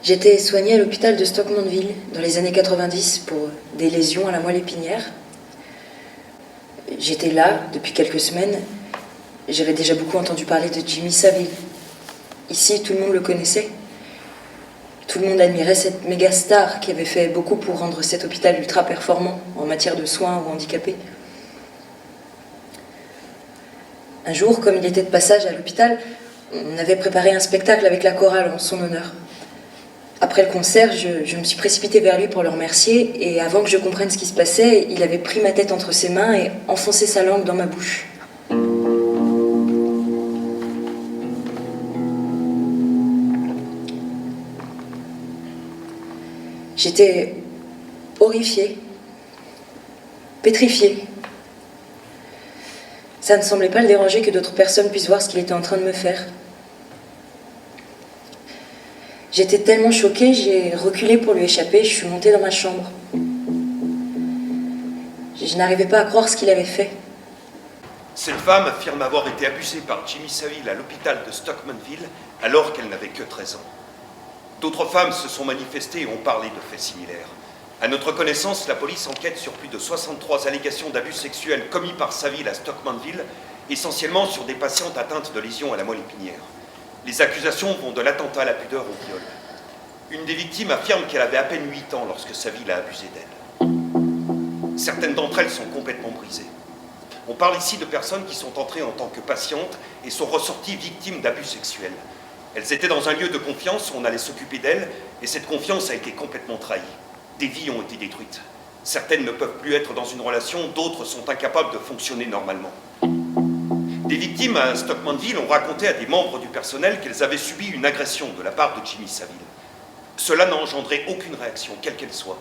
J'étais soignée à l'hôpital de Stockmanville dans les années 90 pour des lésions à la moelle épinière. J'étais là depuis quelques semaines. J'avais déjà beaucoup entendu parler de Jimmy Savile. Ici, tout le monde le connaissait. Tout le monde admirait cette méga star qui avait fait beaucoup pour rendre cet hôpital ultra performant en matière de soins aux handicapés. Un jour, comme il était de passage à l'hôpital, on avait préparé un spectacle avec la chorale en son honneur. Après le concert, je me suis précipitée vers lui pour le remercier, et avant que je comprenne ce qui se passait, il avait pris ma tête entre ses mains et enfoncé sa langue dans ma bouche. J'étais horrifiée, pétrifiée. Ça ne semblait pas le déranger que d'autres personnes puissent voir ce qu'il était en train de me faire. J'étais tellement choquée, j'ai reculé pour lui échapper, je suis montée dans ma chambre. Je n'arrivais pas à croire ce qu'il avait fait. Cette femme affirme avoir été abusée par Jimmy Savile à l'hôpital de Stockmanville alors qu'elle n'avait que 13 ans. D'autres femmes se sont manifestées et ont parlé de faits similaires. À notre connaissance, la police enquête sur plus de 63 allégations d'abus sexuels commis par Savile à Stockmanville, essentiellement sur des patientes atteintes de lésions à la moelle épinière. Les accusations vont de l'attentat à la pudeur au viol. Une des victimes affirme qu'elle avait à peine 8 ans lorsque Savile a abusé d'elle. Certaines d'entre elles sont complètement brisées. On parle ici de personnes qui sont entrées en tant que patientes et sont ressorties victimes d'abus sexuels. Elles étaient dans un lieu de confiance où on allait s'occuper d'elles, et cette confiance a été complètement trahie. Des vies ont été détruites. Certaines ne peuvent plus être dans une relation, d'autres sont incapables de fonctionner normalement. Des victimes à Stockmanville ont raconté à des membres du personnel qu'elles avaient subi une agression de la part de Jimmy Savile. Cela n'a engendré aucune réaction, quelle qu'elle soit.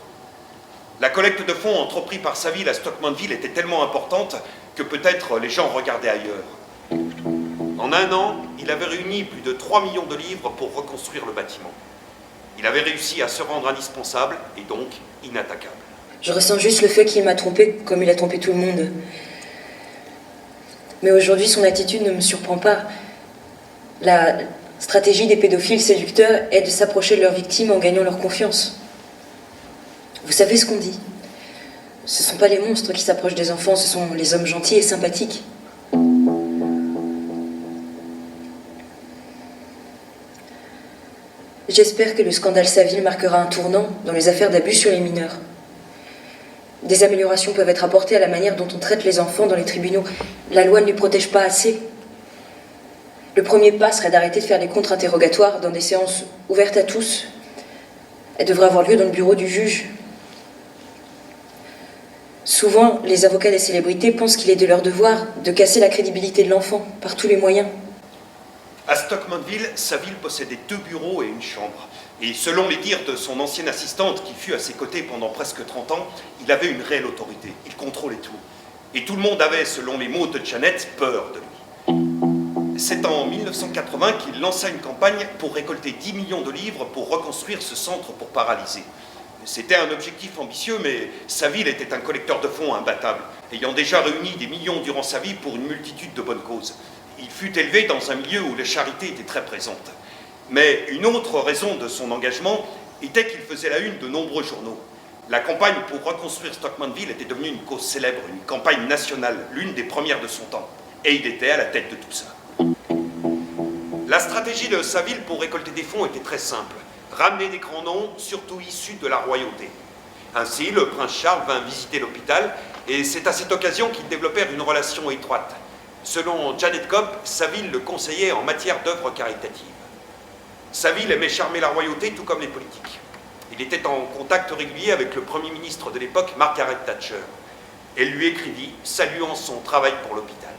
La collecte de fonds entreprise par Savile à Stockmanville était tellement importante que peut-être les gens regardaient ailleurs. En un an, il avait réuni plus de 3 millions de livres pour reconstruire le bâtiment. Il avait réussi à se rendre indispensable et donc inattaquable. Je ressens juste le fait qu'il m'a trompée comme il a trompé tout le monde. Mais aujourd'hui, son attitude ne me surprend pas. La stratégie des pédophiles séducteurs est de s'approcher de leurs victimes en gagnant leur confiance. Vous savez ce qu'on dit? Ce ne sont pas les monstres qui s'approchent des enfants, ce sont les hommes gentils et sympathiques. J'espère que le scandale Savile marquera un tournant dans les affaires d'abus sur les mineurs. Des améliorations peuvent être apportées à la manière dont on traite les enfants dans les tribunaux. La loi ne les protège pas assez. Le premier pas serait d'arrêter de faire des contre-interrogatoires dans des séances ouvertes à tous. Elles devraient avoir lieu dans le bureau du juge. Souvent, les avocats des célébrités pensent qu'il est de leur devoir de casser la crédibilité de l'enfant par tous les moyens. À Stockmanville, Savile possédait 2 bureaux et une chambre. Et selon les dires de son ancienne assistante, qui fut à ses côtés pendant presque 30 ans, il avait une réelle autorité. Il contrôlait tout. Et tout le monde avait, selon les mots de Janet, peur de lui. C'est en 1980 qu'il lança une campagne pour récolter 10 millions de livres pour reconstruire ce centre pour paralysés. C'était un objectif ambitieux, mais Savile était un collecteur de fonds imbattable, ayant déjà réuni des millions durant sa vie pour une multitude de bonnes causes. Il fut élevé dans un milieu où la charité était très présente. Mais une autre raison de son engagement était qu'il faisait la une de nombreux journaux. La campagne pour reconstruire Stockmanville était devenue une cause célèbre, une campagne nationale, l'une des premières de son temps. Et il était à la tête de tout ça. La stratégie de Savile pour récolter des fonds était très simple. Ramener des grands noms, surtout issus de la royauté. Ainsi, le prince Charles vint visiter l'hôpital et c'est à cette occasion qu'ils développèrent une relation étroite. Selon Janet Cobb, Savile le conseillait en matière d'œuvres caritatives. Savile aimait charmer la royauté tout comme les politiques. Il était en contact régulier avec le Premier ministre de l'époque, Margaret Thatcher. Elle lui écrivit, saluant son travail pour l'hôpital.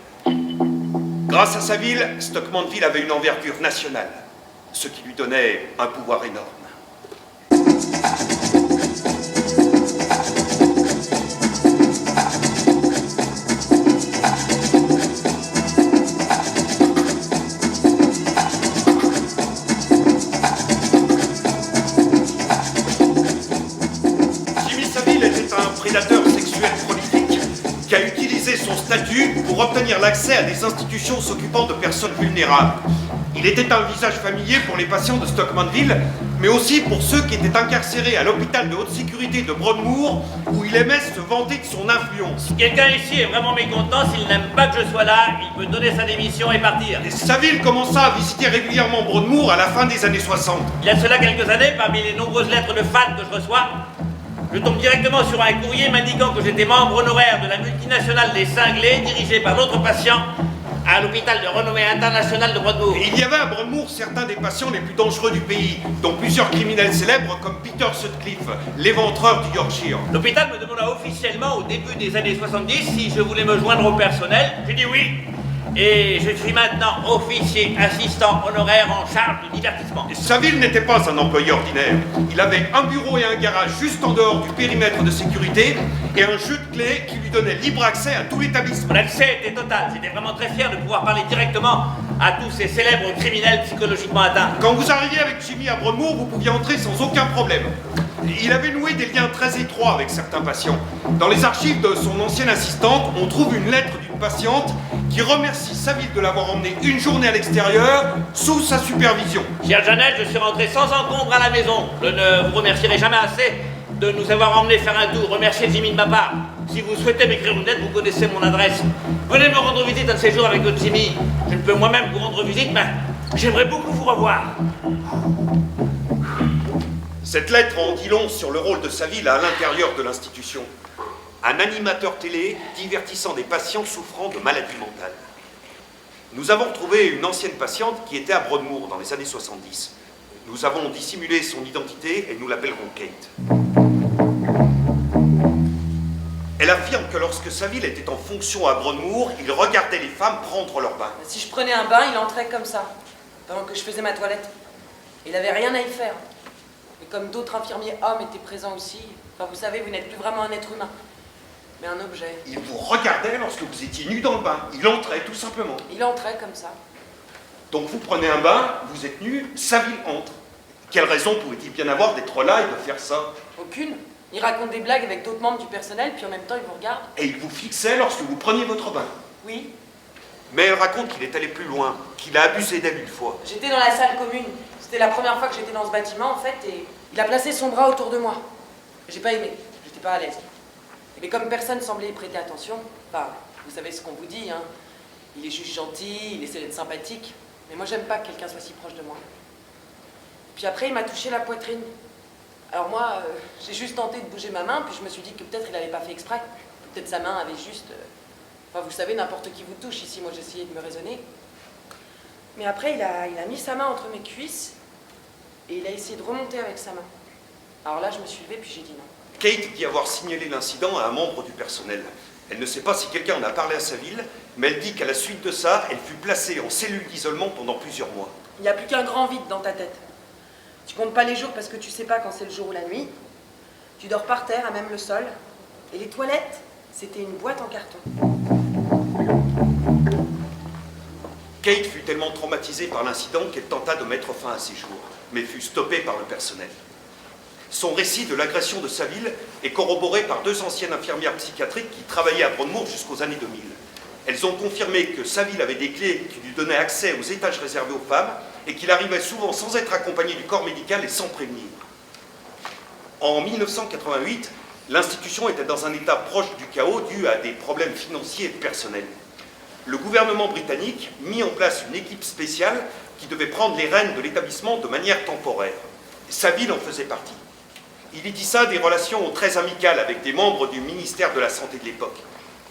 Grâce à Savile, Stockmanville avait une envergure nationale, ce qui lui donnait un pouvoir énorme. Prédateur sexuel prolifique qui a utilisé son statut pour obtenir l'accès à des institutions s'occupant de personnes vulnérables. Il était un visage familier pour les patients de Stockmanville mais aussi pour ceux qui étaient incarcérés à l'hôpital de haute sécurité de Broadmoor, où il aimait se vanter de son influence. Si quelqu'un ici est vraiment mécontent, s'il n'aime pas que je sois là, il peut donner sa démission et partir. Et Saville commença à visiter régulièrement Broadmoor à la fin des années 60. Il y a de cela quelques années, parmi les nombreuses lettres de fans que je reçois, je tombe directement sur un courrier m'indiquant que j'étais membre honoraire de la multinationale des cinglés, dirigée par l'autre patient, à l'hôpital de renommée internationale de Broadmoor. Et il y avait à Broadmoor certains des patients les plus dangereux du pays, dont plusieurs criminels célèbres comme Peter Sutcliffe, l'éventreur du Yorkshire. L'hôpital me demanda officiellement au début des années 70 si je voulais me joindre au personnel. J'ai dit oui. Et je suis maintenant officier assistant honoraire en charge du divertissement. Et Saville n'était pas un employé ordinaire. Il avait un bureau et un garage juste en dehors du périmètre de sécurité et un jeu de clés qui lui donnait libre accès à tout l'établissement. Mon accès était total. J'étais vraiment très fier de pouvoir parler directement à tous ces célèbres criminels psychologiquement atteints. Quand vous arriviez avec Jimmy à Broadmoor, vous pouviez entrer sans aucun problème. Il avait noué des liens très étroits avec certains patients. Dans les archives de son ancienne assistante, on trouve une lettre d'une patiente qui remercie Saville de l'avoir emmené une journée à l'extérieur sous sa supervision. Chère Jeannette, je suis rentré sans encombre à la maison. Je ne vous remercierai jamais assez de nous avoir emmenés faire un tour. Remerciez Jimmy de ma part. Si vous souhaitez m'écrire une lettre, vous connaissez mon adresse. Venez me rendre visite un de ces jours avec votre Jimmy. Je ne peux moi-même vous rendre visite, mais j'aimerais beaucoup vous revoir. Cette lettre en dit long sur le rôle de Saville à l'intérieur de l'institution. Un animateur télé divertissant des patients souffrant de maladies mentales. Nous avons trouvé une ancienne patiente qui était à Broadmoor dans les années 70. Nous avons dissimulé son identité et nous l'appellerons Kate. Elle affirme que lorsque Saville était en fonction à Broadmoor, il regardait les femmes prendre leur bain. Si je prenais un bain, il entrait comme ça, pendant que je faisais ma toilette. Il n'avait rien à y faire. Et comme d'autres infirmiers hommes étaient présents aussi, enfin vous savez, vous n'êtes plus vraiment un être humain, mais un objet. Il vous regardait lorsque vous étiez nu dans le bain. Il entrait tout simplement. Il entrait comme ça. Donc vous prenez un bain, vous êtes nu, Saville entre. Quelle raison pouvait-il bien avoir d'être là et de faire ça? Aucune. Il raconte des blagues avec d'autres membres du personnel, puis en même temps il vous regarde. Et il vous fixait lorsque vous preniez votre bain. Oui. Mais elle raconte qu'il est allé plus loin, qu'il a abusé d'elle une fois. J'étais dans la salle commune. C'était la première fois que j'étais dans ce bâtiment en fait, et il a placé son bras autour de moi. J'ai pas aimé. J'étais pas à l'aise. Mais comme personne semblait y prêter attention, enfin, vous savez ce qu'on vous dit, hein. Il est juste gentil, il essaie d'être sympathique. Mais moi j'aime pas que quelqu'un soit si proche de moi. Puis après il m'a touché la poitrine. Alors moi, j'ai juste tenté de bouger ma main, puis je me suis dit que peut-être il avait pas fait exprès. Peut-être sa main avait juste... Enfin vous savez, n'importe qui vous touche ici, moi j'essayais de me raisonner. Mais après il a mis sa main entre mes cuisses, et il a essayé de remonter avec sa main. Alors là je me suis levée, puis j'ai dit non. Kate dit avoir signalé l'incident à un membre du personnel. Elle ne sait pas si quelqu'un en a parlé à Saville, mais elle dit qu'à la suite de ça, elle fut placée en cellule d'isolement pendant plusieurs mois. Il n'y a plus qu'un grand vide dans ta tête. Tu comptes pas les jours parce que tu sais pas quand c'est le jour ou la nuit. Tu dors par terre, à même le sol. Et les toilettes, c'était une boîte en carton. Kate fut tellement traumatisée par l'incident qu'elle tenta de mettre fin à ses jours, mais fut stoppée par le personnel. Son récit de l'agression de Saville est corroboré par deux anciennes infirmières psychiatriques qui travaillaient à Broadmoor jusqu'aux années 2000. Elles ont confirmé que Saville avait des clés qui lui donnaient accès aux étages réservés aux femmes et qu'il arrivait souvent sans être accompagné du corps médical et sans prévenir. En 1988, l'institution était dans un état proche du chaos dû à des problèmes financiers et personnels. Le gouvernement britannique mit en place une équipe spéciale qui devait prendre les rênes de l'établissement de manière temporaire. Saville en faisait partie. Il y tissa des relations très amicales avec des membres du ministère de la Santé de l'époque.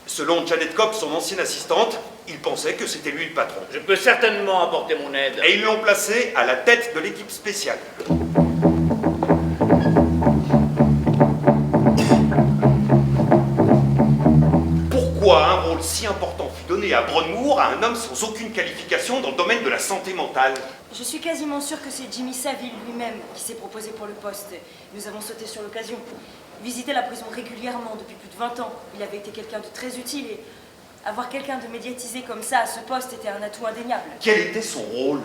Selon Janet Cobb, son ancienne assistante, il pensait que c'était lui le patron. Je peux certainement apporter mon aide. Et ils l'ont placé à la tête de l'équipe spéciale. Pourquoi un rôle si important fut donné à Broadmoor à un homme sans aucune qualification dans le domaine de la santé mentale? Je suis quasiment sûre que c'est Jimmy Saville lui-même qui s'est proposé pour le poste. Nous avons sauté sur l'occasion. Visitait la prison régulièrement depuis plus de 20 ans. Il avait été quelqu'un de très utile et avoir quelqu'un de médiatisé comme ça à ce poste était un atout indéniable. Quel était son rôle?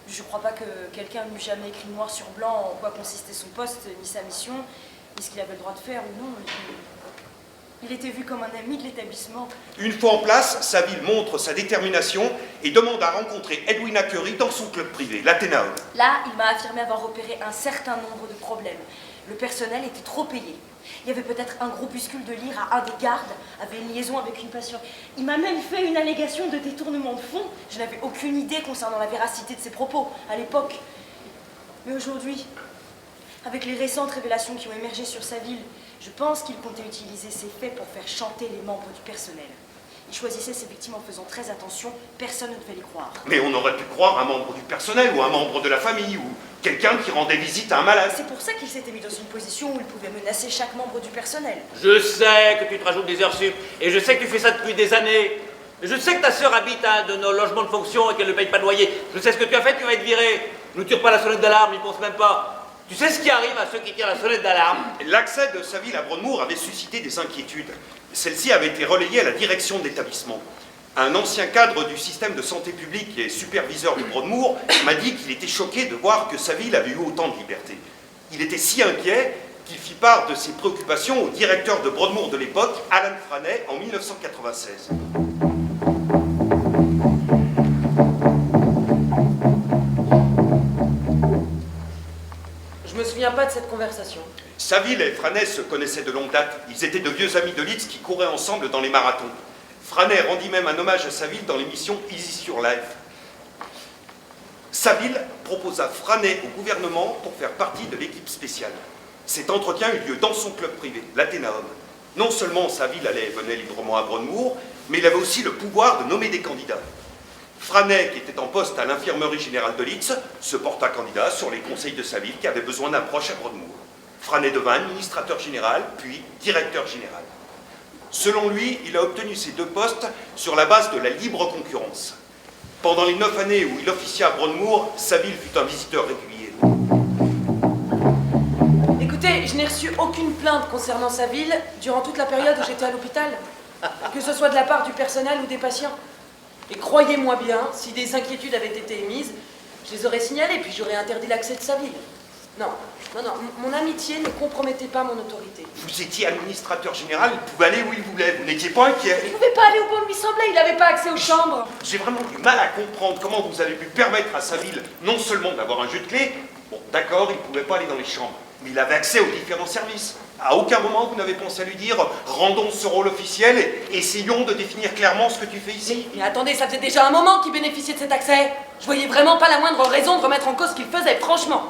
Je crois pas que quelqu'un n'eût jamais écrit noir sur blanc en quoi consistait son poste, ni sa mission, ni ce qu'il avait le droit de faire ou non. Il était vu comme un ami de l'établissement. Une fois en place, Saville montre sa détermination et demande à rencontrer Edwina Curry dans son club privé, l'Athénaeum. Là, il m'a affirmé avoir repéré un certain nombre de problèmes. Le personnel était trop payé. Il y avait peut-être un groupuscule de lire à un des gardes, avait une liaison avec une patiente. Il m'a même fait une allégation de détournement de fonds. Je n'avais aucune idée concernant la véracité de ses propos à l'époque. Mais aujourd'hui, avec les récentes révélations qui ont émergé sur Saville, je pense qu'il comptait utiliser ces faits pour faire chanter les membres du personnel. Il choisissait ses victimes en faisant très attention, personne ne devait les croire. Mais on aurait pu croire un membre du personnel ou un membre de la famille ou quelqu'un qui rendait visite à un malade. C'est pour ça qu'il s'était mis dans une position où il pouvait menacer chaque membre du personnel. Je sais que tu te rajoutes des heures sup, et je sais que tu fais ça depuis des années. Je sais que ta sœur habite à un de nos logements de fonction et qu'elle ne paye pas de loyer. Je sais ce que tu as fait, tu vas être viré. Ne tire pas la sonnette d'alarme, n'y pense même pas. Tu sais ce qui arrive à ceux qui tirent la sonnette d'alarme? L'accès de Saville à Broadmoor avait suscité des inquiétudes. Celle-ci avait été relayée à la direction de l'établissement. Un ancien cadre du système de santé publique et superviseur de Broadmoor m'a dit qu'il était choqué de voir que Saville avait eu autant de liberté. Il était si inquiet qu'il fit part de ses préoccupations au directeur de Broadmoor de l'époque, Alan Franey, en 1996. Je me souviens pas de cette conversation. Saville et Franey se connaissaient de longue date. Ils étaient de vieux amis de Leeds qui couraient ensemble dans les marathons. Franey rendit même un hommage à Saville dans l'émission Easy sur Life. Saville proposa Franey au gouvernement pour faire partie de l'équipe spéciale. Cet entretien eut lieu dans son club privé, l'Athénaeum. Non seulement Saville allait et venait librement à Broadmoor, mais il avait aussi le pouvoir de nommer des candidats. Franey, qui était en poste à l'infirmerie générale de Leeds, se porta candidat sur les conseils de Saville qui avait besoin d'un proche à Broadmoor. Franey devint administrateur général, puis directeur général. Selon lui, il a obtenu ces deux postes sur la base de la libre concurrence. Pendant les 9 années où il officia à Broadmoor, Saville fut un visiteur régulier. Écoutez, je n'ai reçu aucune plainte concernant Saville durant toute la période où j'étais à l'hôpital, que ce soit de la part du personnel ou des patients. Et croyez-moi bien, si des inquiétudes avaient été émises, je les aurais signalées, puis j'aurais interdit l'accès de Saville. Non, mon amitié ne compromettait pas mon autorité. Vous étiez administrateur général, il pouvait aller où il voulait, vous n'étiez pas inquiet. Il ne pouvait pas aller où bon lui semblait, il n'avait pas accès aux chambres. J'ai vraiment du mal à comprendre comment vous avez pu permettre à Saville non seulement d'avoir un jeu de clé, bon d'accord, il ne pouvait pas aller dans les chambres, mais il avait accès aux différents services. À aucun moment vous n'avez pensé à lui dire « rendons ce rôle officiel et essayons de définir clairement ce que tu fais ici ». Mais attendez, ça faisait déjà un moment qu'il bénéficiait de cet accès. Je voyais vraiment pas la moindre raison de remettre en cause ce qu'il faisait, franchement.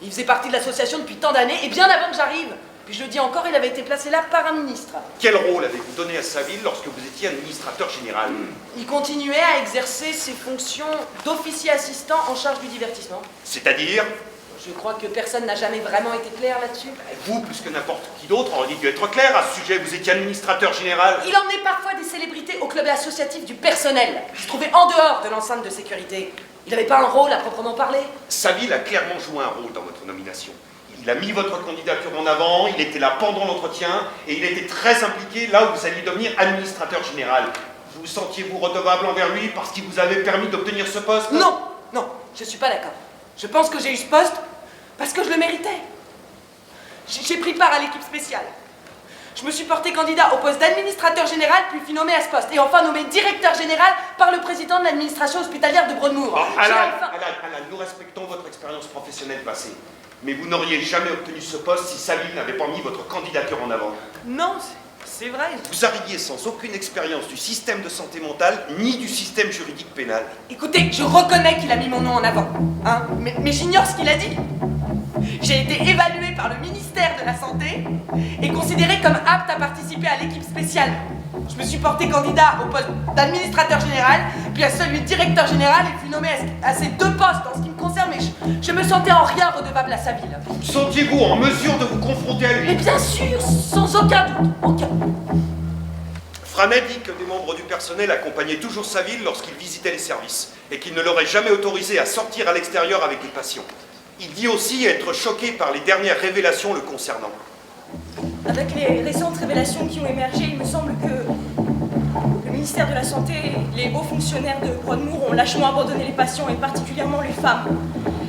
Il faisait partie de l'association depuis tant d'années, et bien avant que j'arrive. Puis je le dis encore, il avait été placé là par un ministre. Quel rôle avez-vous donné à Saville lorsque vous étiez administrateur général? Il continuait à exercer ses fonctions d'officier assistant en charge du divertissement. C'est-à-dire? Je crois que personne n'a jamais vraiment été clair là-dessus. Vous, plus que n'importe qui d'autre, aurait dû être clair à ce sujet. Vous étiez administrateur général. Il emmenait parfois des célébrités au club associatif du personnel, qui se trouvait en dehors de l'enceinte de sécurité. Il n'avait pas un rôle à proprement parler. Saville a clairement joué un rôle dans votre nomination. Il a mis votre candidature en avant, il était là pendant l'entretien, et il était très impliqué là où vous alliez devenir administrateur général. Vous sentiez-vous redevable envers lui parce qu'il vous avait permis d'obtenir ce poste? Non, je suis pas d'accord. Je pense que j'ai eu ce poste parce que je le méritais. J'ai pris part à l'équipe spéciale. Je me suis porté candidat au poste d'administrateur général, puis fut nommé à ce poste, et enfin nommé directeur général par le président de l'administration hospitalière de Broadmoor. Alan, nous respectons votre expérience professionnelle passée, mais vous n'auriez jamais obtenu ce poste si Saville n'avait pas mis votre candidature en avant. Non, c'est vrai. Vous arriviez sans aucune expérience du système de santé mentale, ni du système juridique pénal. Écoutez, je reconnais qu'il a mis mon nom en avant, hein, mais j'ignore ce qu'il a dit. J'ai été évalué par le ministère de la Santé et considéré comme apte à participer à l'équipe spéciale. Je me suis porté candidat au poste d'administrateur général, puis à celui de directeur général, et fus nommé à ces deux postes en ce qui me concerne, mais je me sentais en rien redevable à Saville. Sentiez-vous en mesure de vous confronter à lui? Mais bien sûr, sans aucun doute, aucun. Franey dit que des membres du personnel accompagnaient toujours Saville lorsqu'il visitait les services, et qu'il ne l'aurait jamais autorisé à sortir à l'extérieur avec des patients. Il dit aussi être choqué par les dernières révélations le concernant. Avec les récentes révélations qui ont émergé, il me semble que le ministère de la Santé et les hauts fonctionnaires de Broadmoor ont lâchement abandonné les patients, et particulièrement les femmes.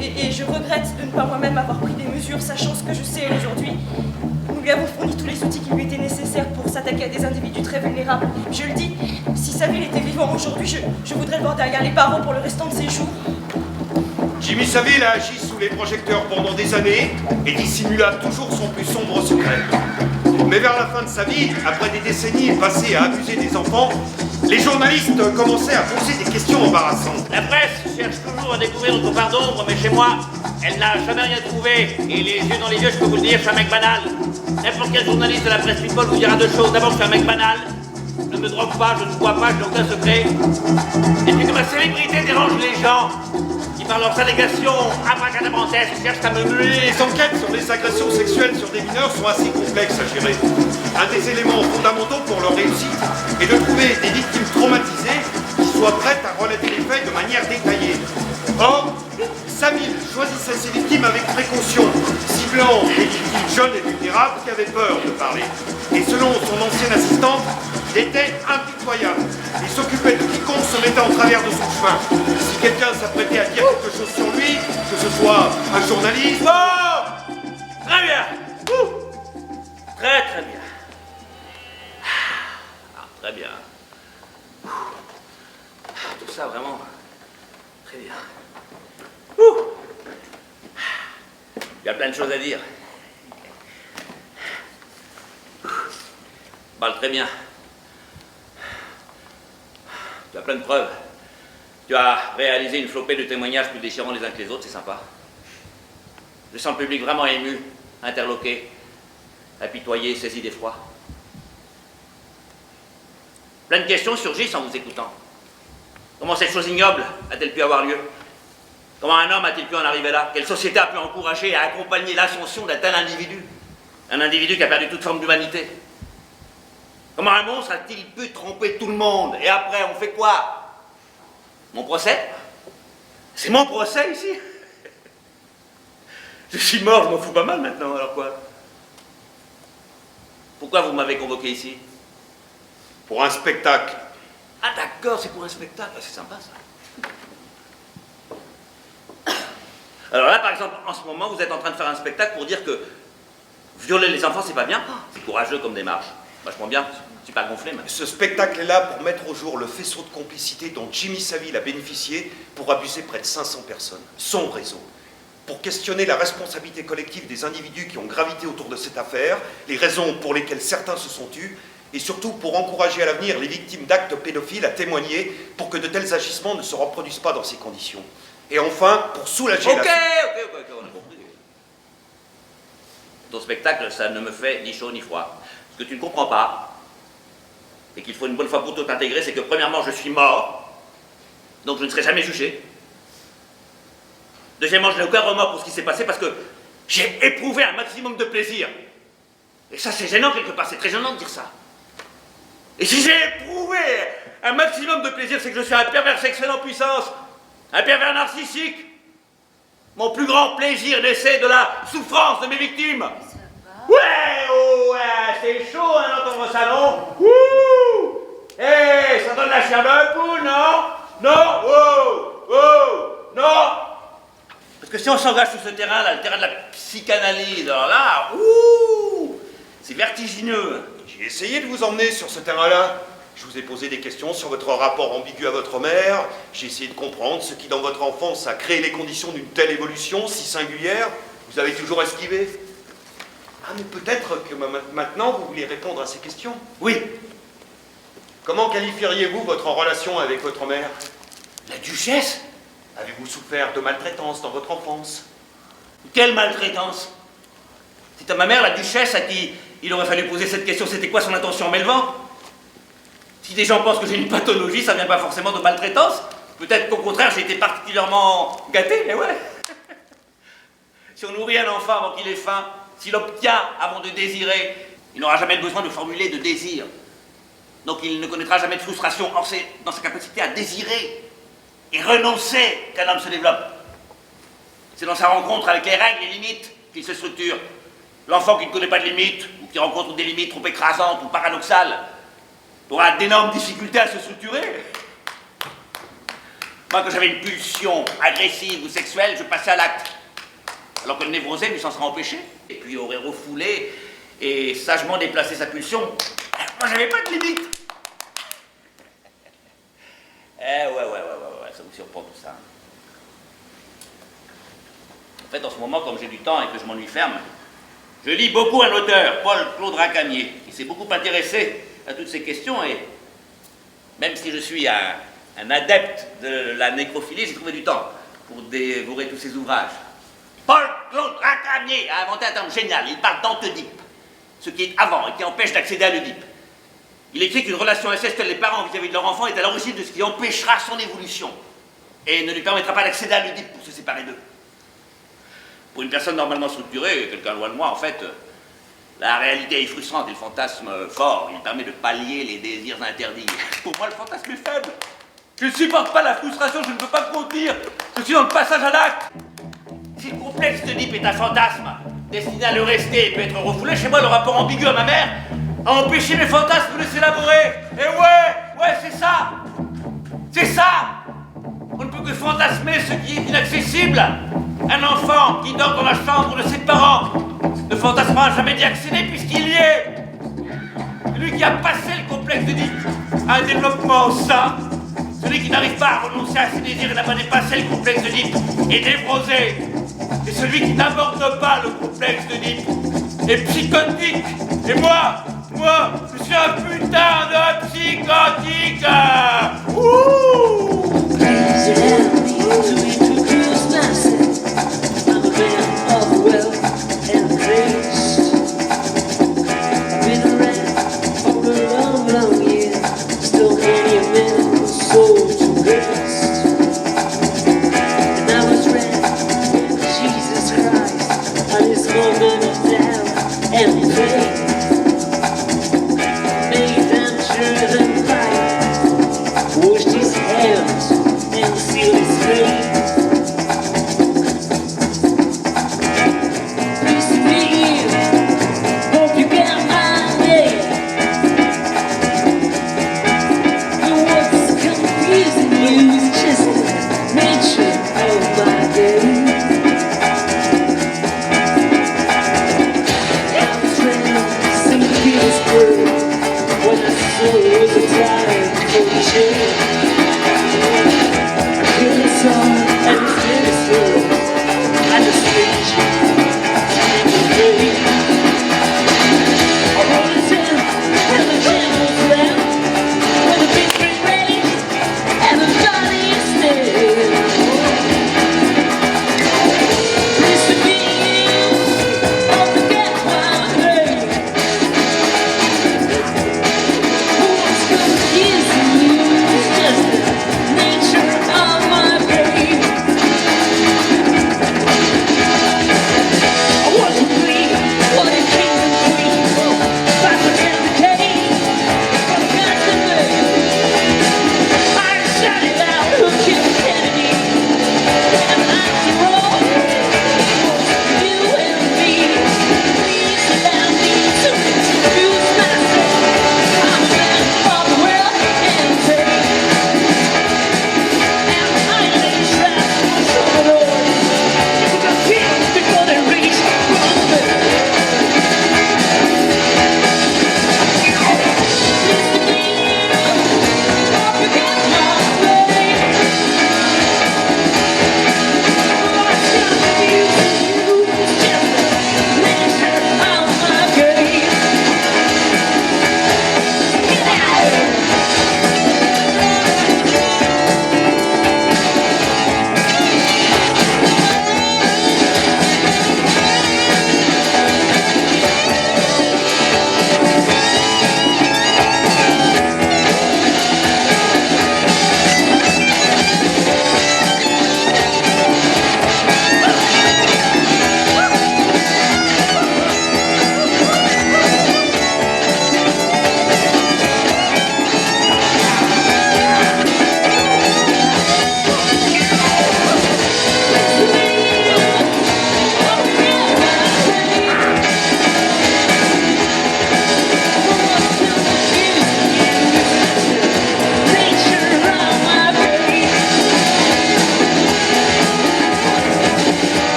Et je regrette de ne pas moi-même avoir pris des mesures, sachant ce que je sais aujourd'hui. Nous lui avons fourni tous les outils qui lui étaient nécessaires pour s'attaquer s'attaquer à des individus très vulnérables. Je le dis, si Saville était vivant aujourd'hui, je voudrais le voir derrière les barreaux pour le restant de ses jours. Jimmy Saville a agi sous les projecteurs pendant des années et dissimula toujours son plus sombre secret. Mais vers la fin de sa vie, après des décennies passées à abuser des enfants, les journalistes commençaient à poser des questions embarrassantes. La presse cherche toujours à découvrir notre part d'ombre, mais chez moi, elle n'a jamais rien trouvé. Et les yeux dans les yeux, je peux vous le dire, je suis un mec banal. N'importe quel journaliste de la presse people vous dira deux choses. D'abord, je suis un mec banal. Je ne me drogue pas, je ne bois pas, je n'ai aucun secret. Et puis que ma célébrité dérange les gens qui, par leurs allégations abracadabrantesques, cherchent à me nuire. Les enquêtes sur les agressions sexuelles sur des mineurs sont assez complexes à gérer. Un des éléments fondamentaux pour leur réussite est de trouver des victimes traumatisées qui soient prêtes à relater les faits de manière détaillée. Or, Saville choisissait ses victimes avec précaution, ciblant des victimes jeunes et vulnérables qui avaient peur de parler. Et selon son ancienne assistante, il était impitoyable. Il s'occupait de quiconque se mettait en travers de son chemin. Si quelqu'un s'apprêtait à dire quelque chose sur lui, que ce soit un journaliste... Oh, très bien. Très très bien. Très bien. Tout ça vraiment très bien. Il y a plein de choses à dire. Parle très bien. Tu as plein de preuves. Tu as réalisé une flopée de témoignages plus déchirants les uns que les autres, c'est sympa. Je sens le public vraiment ému, interloqué, apitoyé, saisi d'effroi. Plein de questions surgissent en vous écoutant. Comment cette chose ignoble a-t-elle pu avoir lieu? Comment un homme a-t-il pu en arriver là? Quelle société a pu encourager et accompagner l'ascension d'un tel individu? Un individu qui a perdu toute forme d'humanité. Comment un monstre a-t-il pu tromper tout le monde? Et après, on fait quoi? Mon procès? C'est mon procès ici? Je suis mort, je m'en fous pas mal maintenant, alors quoi? Pourquoi vous m'avez convoqué ici? Pour un spectacle. Ah d'accord, c'est pour un spectacle, c'est sympa ça. Alors là, par exemple, en ce moment, vous êtes en train de faire un spectacle pour dire que violer les enfants, c'est pas bien. C'est courageux comme démarche. Vachement bien, je suis pas gonflé, mais... Ce spectacle est là pour mettre au jour le faisceau de complicité dont Jimmy Saville a bénéficié pour abuser près de 500 personnes. Son réseau. Pour questionner la responsabilité collective des individus qui ont gravité autour de cette affaire, les raisons pour lesquelles certains se sont tus, et surtout pour encourager à l'avenir les victimes d'actes pédophiles à témoigner pour que de tels agissements ne se reproduisent pas dans ces conditions. Et enfin, pour soulager Ok, on a compris. Ton spectacle, ça ne me fait ni chaud ni froid. Ce que tu ne comprends pas, et qu'il faut une bonne fois pour toutes intégrer, c'est que premièrement, je suis mort, donc je ne serai jamais jugé. Deuxièmement, je n'ai aucun remords pour ce qui s'est passé parce que j'ai éprouvé un maximum de plaisir. Et ça, c'est gênant quelque part, c'est très gênant de dire ça. Et si j'ai éprouvé un maximum de plaisir, c'est que je suis un pervers sexuel en puissance, un pervers narcissique. Mon plus grand plaisir naissait de la souffrance de mes victimes. Ouais, oh, ouais, c'est chaud hein, dans ton salon. Ouh, hey, ça donne la chair d'un poule, non? Non, oh, oh, non. Parce que si on s'engage sur ce terrain, là, le terrain de la psychanalyse, alors là, ouh, c'est vertigineux. J'ai essayé de vous emmener sur ce terrain-là. Je vous ai posé des questions sur votre rapport ambigu à votre mère. J'ai essayé de comprendre ce qui, dans votre enfance, a créé les conditions d'une telle évolution si singulière. Vous avez toujours esquivé. Ah, mais peut-être que maintenant, vous voulez répondre à ces questions. Oui. Comment qualifieriez-vous votre relation avec votre mère? La duchesse? Avez-vous souffert de maltraitance dans votre enfance? Quelle maltraitance? C'est à ma mère, la duchesse, à qui il aurait fallu poser cette question. C'était quoi son intention en m'élevant? Si des gens pensent que j'ai une pathologie, ça vient pas forcément de maltraitance. Peut-être qu'au contraire, j'ai été particulièrement gâté, mais ouais. Si on nourrit un enfant avant qu'il ait faim, s'il obtient avant de désirer, il n'aura jamais besoin de formuler de désir. Donc il ne connaîtra jamais de frustration. Or, c'est dans sa capacité à désirer et renoncer qu'un homme se développe. C'est dans sa rencontre avec les règles et les limites qu'il se structure. L'enfant qui ne connaît pas de limites, ou qui rencontre des limites trop écrasantes ou paradoxales, aura d'énormes difficultés à se structurer. Moi, quand j'avais une pulsion agressive ou sexuelle, je passais à l'acte. Alors que le névrosé lui s'en sera empêché. Et puis aurait refoulé et sagement déplacé sa pulsion Moi, j'avais pas de limite. Ouais, ça vous surprend tout ça. En fait, en ce moment, comme j'ai du temps et que je m'ennuie ferme, je lis beaucoup un auteur, Paul-Claude Racamier, qui s'est beaucoup intéressé à toutes ces questions et même si je suis un adepte de la nécrophilie, j'ai trouvé du temps pour dévorer tous ces ouvrages. Paul-Claude Racamier a inventé un terme génial, il parle d'antédipe, ce qui est avant et qui empêche d'accéder à l'Oedipe. Il écrit qu'une relation incestuelle des parents vis-à-vis de leur enfant est à l'origine de ce qui empêchera son évolution et ne lui permettra pas d'accéder à l'Oedipe pour se séparer d'eux. Pour une personne normalement structurée, quelqu'un loin de moi, en fait, la réalité est frustrante et le fantasme fort. Il permet de pallier les désirs interdits. Pour moi, le fantasme est faible. Je ne supporte pas la frustration, je ne peux pas me contenir. Je suis dans le passage à l'acte. Si le complexe d'Oedipe est un fantasme destiné à le rester et peut être refoulé, chez moi, le rapport ambigu à ma mère a empêché mes fantasmes de s'élaborer. Et ouais, c'est ça. C'est ça. On ne peut que fantasmer ce qui est inaccessible. Un enfant qui dort dans la chambre de ses parents ne fantasmera jamais d'y accéder puisqu'il y est. Celui qui a passé le complexe d'Oedipe a un développement sain. Celui qui n'arrive pas à renoncer à ses désirs et n'a pas dépassé le complexe d'Oedipe est névrosé. Et celui qui n'aborde pas le complexe d'Oedipe est psychotique. Et moi, je suis un putain de psychotique. Ouh!